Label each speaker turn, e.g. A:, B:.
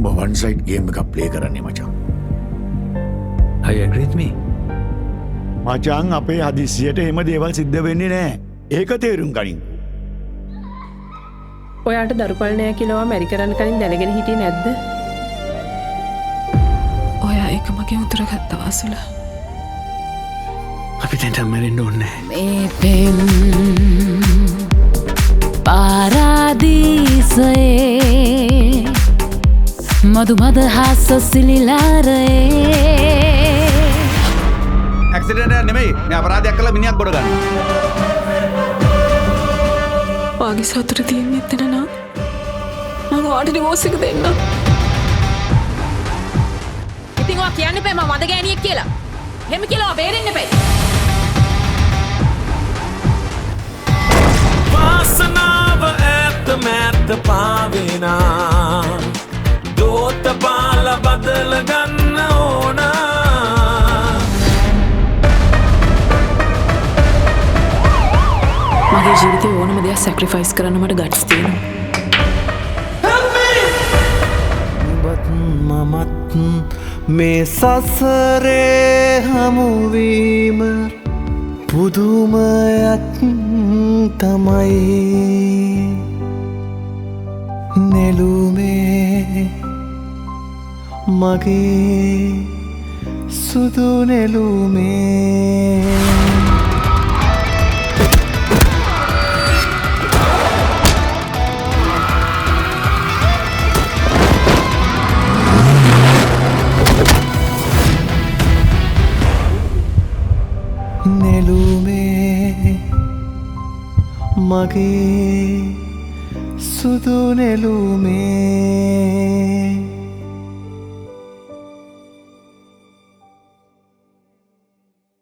A: One side game එකක් play කරන්නේ මචං.
B: I agree with me.
A: මචං අපේ හදිස්සියට එහෙම දේවල් සිද්ධ වෙන්නේ නැහැ. ඒක තේරුම් ගනින්.
C: ඔයාට දරුපල් නෑ කියලා මැරි කරන්න කලින් දැනගෙන හිටියේ නැද්ද?
D: ඔයා ඒක මගේ උතුර ගත්තා වාසුල.
B: අපි දැන් මැරෙන්න ඕනේ නැහැ.
D: මේ පෙම් පාරාදීසයේ මధు මදහස සිලිලාරයේ
E: ඇක්සිඩන්ට් එකක් නෙමෙයි මේ අපරාධයක් කළා මිනිහක් ගොඩ ගන්න.
D: වාගේ සතුට තියෙන්නේ එතන නම් මම වාට ඩිවෝස් එක දෙන්න.
F: ඉතින් ඔයා කියන්න එපා මම මද ගෑණියෙක් කියලා. එහෙම කියලා බේරෙන්න එපා.
G: වාසනාව ඇත්ත මැත්ත පාවෙනා දෝත පාල බදල ගන්න ඕන.
D: මගේ ජීවිතේ ඕනම දෙයක් සැක්‍රිෆයිස් කරන්න මට ගට්ස් තියෙනවා.
G: ඔබත් මමත් මේ සසරේ හමුවීම පුදුමයක් තමයි. නෙළුමේ මගේ සුදු නෙළුමේ නෙළුමේ මගේ සුදු නෙළුමේ